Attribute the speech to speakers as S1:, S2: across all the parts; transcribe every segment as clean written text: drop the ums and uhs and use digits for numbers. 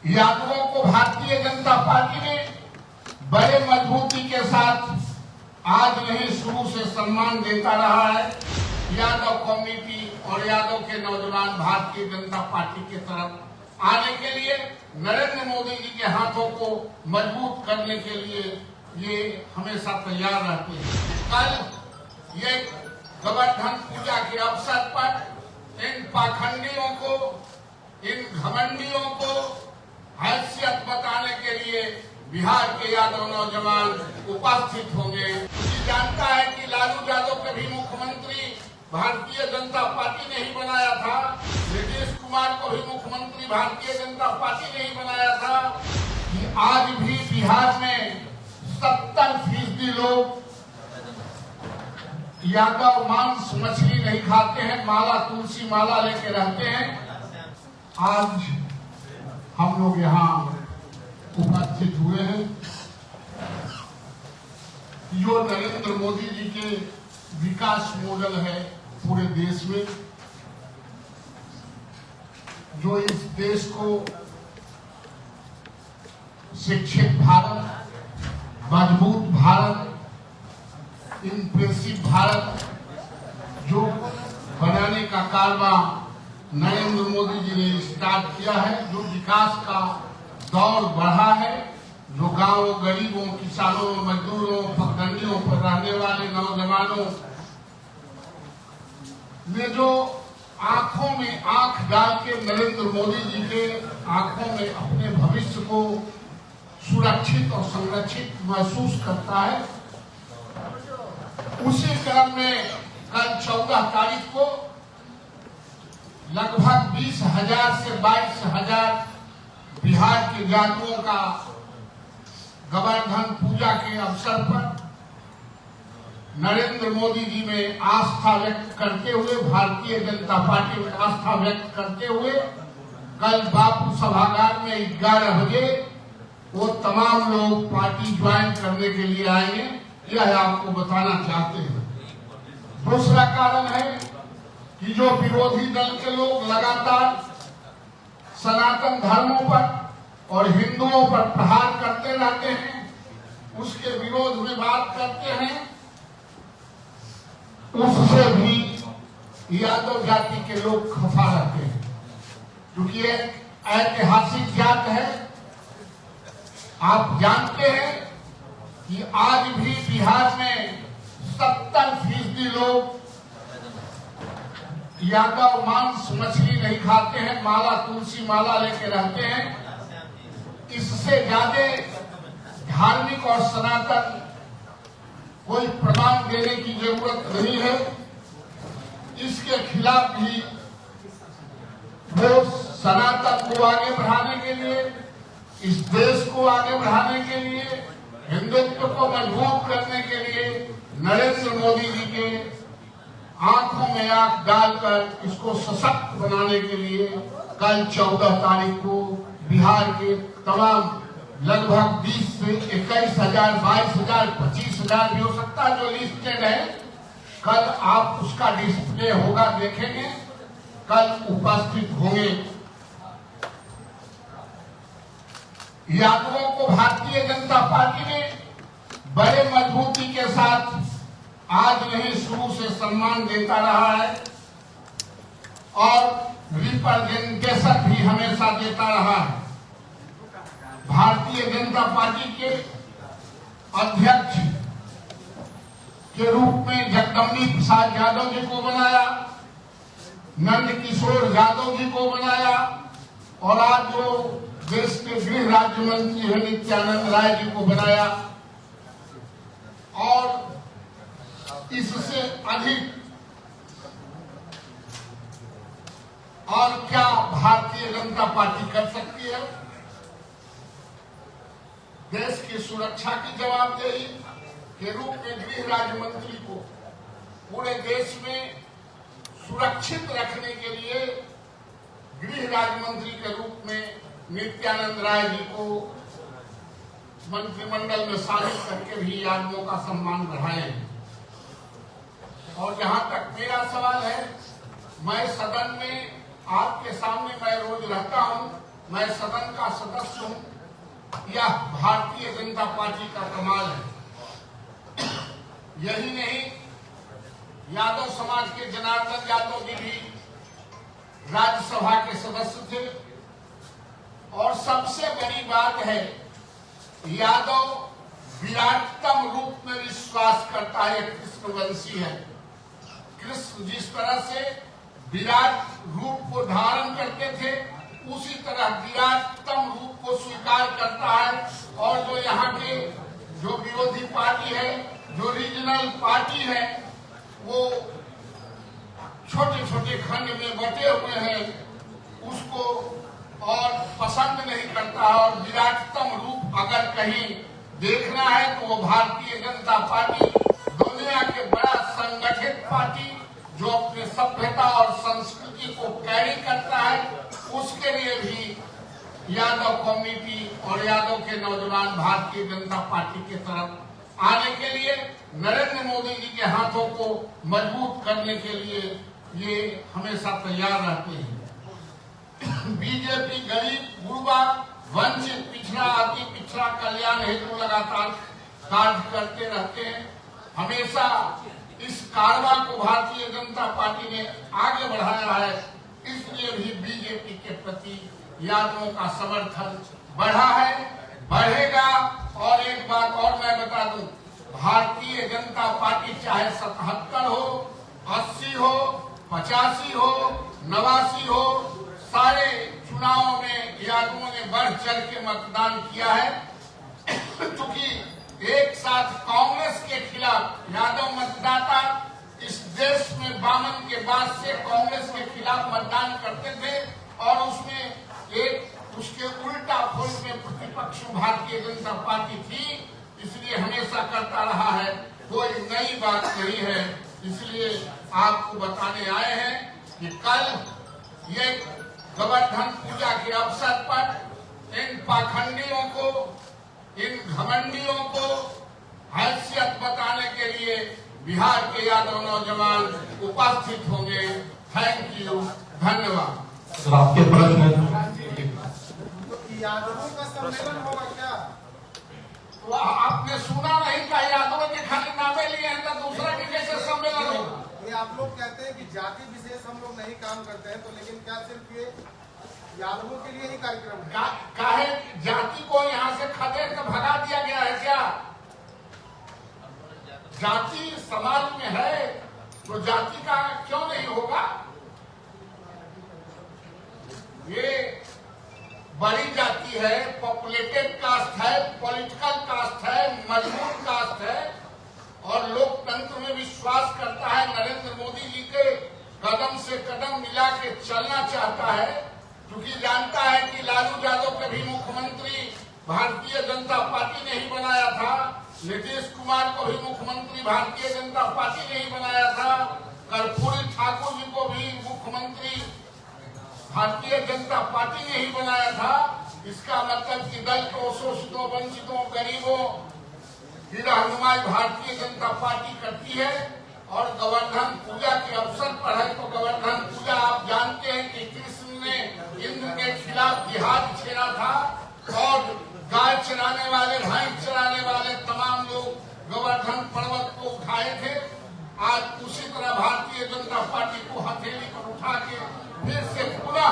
S1: यादवों को भारतीय जनता पार्टी ने बड़े मजबूती के साथ आज नहीं शुरू से सम्मान देता रहा है। यादव कम्युनिटी और यादव के नौजवान भारतीय जनता पार्टी की तरफ आने के लिए, नरेंद्र मोदी जी के हाथों को मजबूत करने के लिए ये हमेशा तैयार रहते हैं। कल ये गोवर्धन पूजा के अवसर पर इन पाखंडियों को, इन घमंडियों को हैसियत बताने के लिए बिहार के यादव नौजवान उपस्थित होंगे। जानता है कि लालू यादव कभी मुख्यमंत्री भारतीय जनता पार्टी ने ही बनाया था, नीतीश कुमार को भी मुख्यमंत्री भारतीय जनता पार्टी ने ही बनाया था। कि आज भी बिहार में 70% लोग यादव मांस मछली नहीं खाते हैं, माला तुलसी माला लेके रहते हैं। आज हम लोग यहाँ उपस्थित हुए हैं। जो नरेंद्र मोदी जी के विकास मॉडल है पूरे देश में, जो इस देश को शिक्षित भारत, मजबूत भारत, इंप्रेसिव भारत जो बनाने का कारवां नरेंद्र मोदी जी ने स्टार्ट किया है, जो विकास का दौर बढ़ा है, जो गांवों, गरीबों, किसानों, मजदूरों, पगडंडियों पर रहने वाले नौजवानों ने जो आंखों में आंख डाल के नरेंद्र मोदी जी के आंखों में अपने भविष्य को सुरक्षित और संरक्षित महसूस करता है, उसी क्रम में कल 14 तारीख को लगभग 20,000 से 22,000 बिहार के यादवों का गोवर्धन पूजा के अवसर पर नरेंद्र मोदी जी में आस्था व्यक्त करते हुए, भारतीय जनता पार्टी में आस्था व्यक्त करते हुए कल बापू सभागार में 11 बजे वो तमाम लोग पार्टी ज्वाइन करने के लिए आएंगे। यह आपको बताना चाहते हैं। दूसरा कारण है कि जो विरोधी दल के लोग लगातार सनातन धर्मों पर और हिंदुओं पर प्रहार करते रहते हैं, उसके विरोध में बात करते हैं, उससे भी यादव जाति के लोग खफा रहते हैं। क्योंकि एक ऐतिहासिक जात है। आप जानते हैं कि आज भी बिहार में 70% लोग यादव मांस मछली नहीं खाते हैं, माला तुलसी माला लेके रहते हैं। इससे ज्यादा धार्मिक और सनातन कोई प्रमाण देने की जरूरत नहीं है। इसके खिलाफ भी वो सनातन को आगे बढ़ाने के लिए, इस देश को आगे बढ़ाने के लिए, हिंदुत्व को मजबूत करने के लिए नरेंद्र मोदी जी के आंखों में आंख डालकर इसको सशक्त बनाने के लिए कल 14 तारीख को बिहार के तमाम लगभग 20 से 21,000, 22,000, 25,000 भी हो सकता है जो लिस्टेड है, कल आप उसका डिस्प्ले होगा, देखेंगे, कल उपस्थित होंगे। यादवों को भारतीय जनता पार्टी ने बड़े मजबूती के साथ आज नहीं शुरू से सम्मान देता रहा है और रिप्रेजेंटेशन भी हमेशा देता रहा है। भारतीय जनता पार्टी के अध्यक्ष के रूप में जगदम्बिका प्रसाद यादव जी को बनाया, नंद किशोर यादव जी को बनाया और आज जो देश के गृह राज्य मंत्री है नित्यानंद राय जी को बनाया। और इससे अधिक और क्या भारतीय जनता पार्टी कर सकती है? देश की सुरक्षा की जवाबदेही के रूप में गृह राज्य मंत्री को पूरे देश में सुरक्षित रखने के लिए गृह राज्य मंत्री के रूप में नित्यानंद राय जी को मंत्रिमंडल में शामिल करके भी यादवों का सम्मान बढ़ाए। और जहां तक मेरा सवाल है, मैं सदन में आपके सामने मैं रोज रहता हूं, मैं सदन का सदस्य हूं, यह भारतीय जनता पार्टी का कमाल है। यही नहीं, यादव समाज के जनार्दन यादव जी भी राज्यसभा के सदस्य थे। और सबसे बड़ी बात है, यादव विराटतम रूप में विश्वास करता है, कृष्णवंशी है। कृष्ण जिस तरह से विराट रूप को धारण करते थे, उसी तरह विराटतम रूप को स्वीकार करता है। और जो यहाँ के जो विरोधी पार्टी है, जो रीजनल पार्टी है, वो छोटे छोटे खंड में बटे हुए हैं, उसको और पसंद नहीं करता। और विराटतम रूप अगर कहीं देखना है तो वो भारतीय जनता पार्टी, दुनिया के बड़ा संगठित पार्टी जो अपने सभ्यता और संस्कृति को कैरी करता है, उसके लिए भी यादव कम्युनिटी और यादव के नौजवान भारतीय जनता पार्टी की तरफ आने के लिए, नरेंद्र मोदी जी के हाथों को मजबूत करने के लिए ये हमेशा तैयार रहते हैं। बीजेपी गरीब, गुरबा, वंचित, पिछड़ा, अति पिछड़ा कल्याण हेतु लगातार कार्य करते रहते हैं। हमेशा इस कारवां को भारतीय जनता पार्टी ने आगे बढ़ाया है, इसलिए भी बीजेपी के प्रति यादवों का समर्थन बढ़ा है, बढ़ेगा। और एक बात और मैं बता दूं, भारतीय जनता पार्टी चाहे 77 हो, 80 हो, 85 हो, 89 हो, सारे चुनावों में यादवों ने बढ़ चढ़ के मतदान किया है। क्योंकि एक साथ कांग्रेस के खिलाफ यादव मतदाता इस देश में 52 के बाद से कांग्रेस के खिलाफ मतदान करते थे, और उसमें एक उसके उल्टा फुल में प्रतिपक्ष भारतीय जनता पार्टी थी, इसलिए हमेशा करता रहा है, कोई नई बात नहीं है। इसलिए आपको बताने आए हैं कि कल ये गोवर्धन पूजा के अवसर पर इन पाखंडियों को, इन घमंडियों को हैसियत बताने के लिए बिहार के यादव नौजवान उपस्थित होंगे। थैंक यू, धन्यवाद।
S2: सर, आपके प्रश्न
S3: यादवों का सम्मेलन होगा क्या?
S1: तो आपने सुना नहीं का यादवों के खाली नामे लिए हैं, तो दूसरा की कैसे सम्मेलन होगा?
S3: ये आप लोग कहते हैं कि जाति विशेष हम लोग नहीं काम करते हैं, तो लेकिन क्या सिर्फ ये यादवों के लिए ही कार्यक्रम है?
S1: काहे जाति को यहाँ से खदेड़ कर भगा दिया गया है क्या? जाति समाज में है तो जाति का क्यों नहीं होगा? ये बड़ी जाति है, पॉपुलेटेड कास्ट है, पॉलिटिकल कास्ट है, मजबूत कास्ट है, और लोकतंत्र में विश्वास करता है। नरेंद्र मोदी जी के कदम से कदम मिला के चलना चाहता है, क्योंकि जानता है कि लालू यादव के भी मुख्यमंत्री भारतीय जनता पार्टी ने ही बनाया था, नीतीश कुमार को भी मुख्यमंत्री भारतीय जनता पार्टी ने ही बनाया था, कर्पूरी ठाकुर जी को भी मुख्यमंत्री भारतीय जनता पार्टी ने ही बनाया था। इसका मतलब कि दलितों, शोषितों, वंचितों, गरीबों की रहनुमाई भारतीय जनता पार्टी करती है। और गोवर्धन पूजा के अवसर पर है, तो गोवर्धन पूजा आप जानते हैं कि कृष्ण ने इंद्र के खिलाफ जिहाद छेड़ा था, और गाय चराने वाले, भैंस चराने वाले तमाम लोग गोवर्धन पर्वत को उठाए थे। आज उसी तरह भारतीय जनता पार्टी को हथेली पर उठा के फिर से पुनः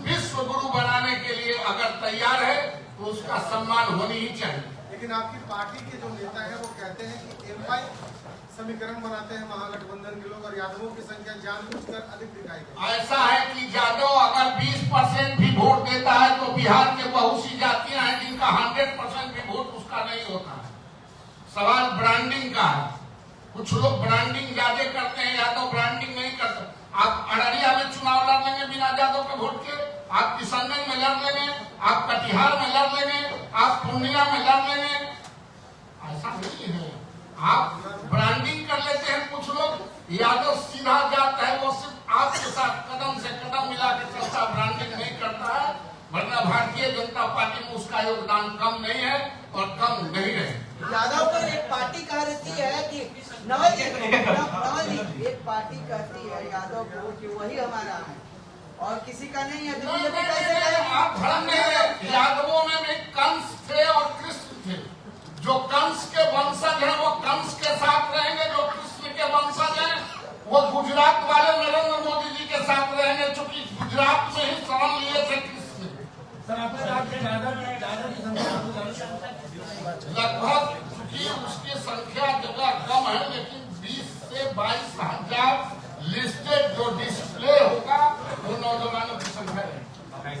S1: विश्व गुरु बनाने के लिए अगर तैयार है, तो उसका सम्मान होनी ही चाहिए।
S3: लेकिन आपकी पार्टी के जो नेता है वो कहते हैं कि एमआई समीकरण बनाते हैं महागठबंधन के लोग, और यादवों की संख्या जानबूझकर अधिक दिखाई गई।
S1: ऐसा है कि यादव अगर 20% भी वोट देता है, तो बिहार के बहुत सी जातियां हैं जिनका 100% भी वोट उसका नहीं होता है। सवाल ब्रांडिंग का है। कुछ लोग ब्रांडिंग ज्यादा करते हैं, यादव ब्रांडिंग नहीं करते। आप अररिया में चुनाव लड़ लेंगे बिना यादव के वोट के, आप किशनगंज में लड़ लेंगे, आप कटिहार में लड़ लेंगे, आप पूर्णिया में लड़ लेंगे। ऐसा नहीं है, आप ब्रांडिंग कर लेते हैं। कुछ लोग यादव सीधा जाता है, वो सिर्फ आपके साथ कदम से कदम मिला के चलता, ब्रांडिंग नहीं करता है। वरना भारतीय जनता पार्टी में उसका योगदान कम नहीं है और कम नहीं रहे।
S4: यादव को एक पार्टी कह रहती है कि नवल जी एक पार्टी कहती है यादव को कि वही हमारा है, और किसी का नहीं है तो
S1: नहीं,
S4: बीजेपी
S1: नहीं,
S4: कैसे
S1: नहीं,
S4: करेगी?
S1: आप भ्रम में हैं। यादवों में भी कंस थे और कृष्ण थे। जो कंस के वंशज हैं वो कंस के साथ रहेंगे, जो कृष्ण के वंशज हैं वो गुजरात वाले नरेंद्र मोदी जी के साथ रहेंगे, चूंकि गुजरात में ही शरण लिए थे कृष्ण।
S2: सर आपने कहा कि दादा की संख्या
S1: लगभग चूंकि उसकी संख्या जगह कम है, लेकिन 20 से 22 हजार लिस्टेड जो डिस्प्ले होगा वो नौजवानों की संख्या है।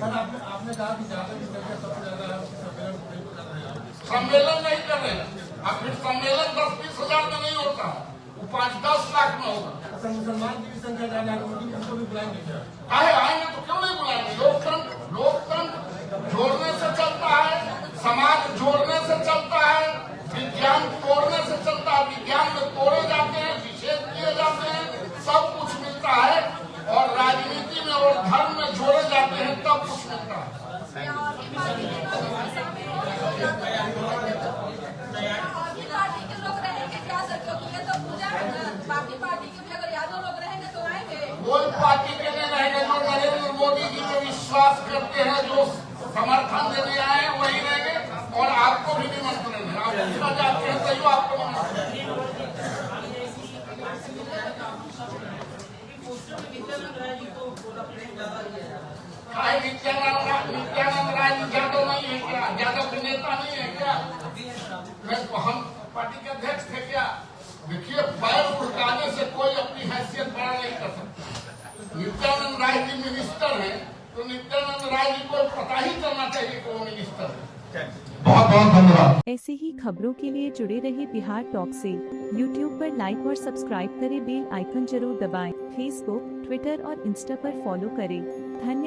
S2: सर आपने कहा कि दादा की संख्या सबसे ज्यादा है, उसकी सम्मेलन को नहीं कर रहे हैं।
S1: सम्मेलन नहीं कर रहे हैं। अब फिर सम्मेलन 10-20 हजार में नहीं होता, वो 5-10 लाख में होगा।
S2: सर मुसलमान की भी संख्या ज्यादा है, उनको भी बुलाएंगे क्या?
S1: काहे आएंगे तो क्यों नहीं बुलाएंगे? लोकतंत्र जोड़ने से चलता है, समाज जोड़ने से चलता है, विज्ञान तोड़ने से चलता है। विज्ञान में तोड़े जाते हैं, विच्छेद किए जाते हैं, सब कुछ मिलता है, और राजनीति में और धर्म में जोड़े जाते हैं तब कुछ मिलता है।
S5: पार्टी के लोग रहेंगे क्या सर? क्योंकि ये तो पूजा है ना, बाकी पार्टी के भी अगर यादव लोग रहेंगे तो आएंगे।
S1: कोई पार्टी के नहीं रहेंगे, जो नरेंद्र मोदी जी पे विश्वास करते हैं, जो समर्थन देने आए हैं वही रहेंगे, और आपको भी निमंत्रण है। आप पूछना चाहते हैं तैयो आपको नित्यानंद राय जी यादव नहीं है क्या? यादव के नेता नहीं है क्या? हम पार्टी के अध्यक्ष थे क्या? देखिए, पैर उठाने से कोई अपनी हैसियत बड़ा नहीं कर सकता। नित्यानंद राय जी मिनिस्टर हैं, तो नित्यानंद राय जी को पता ही चलना चाहिए कि वो मिनिस्टर है। बहुत बहुत धन्यवाद।
S6: ऐसे ही खबरों के लिए जुड़े रहिए बिहार टॉक से। यूट्यूब पर लाइक और सब्सक्राइब करें, बेल आइकन जरूर दबाएं। फेसबुक, ट्विटर और इंस्टा पर फॉलो करें। धन्यवाद।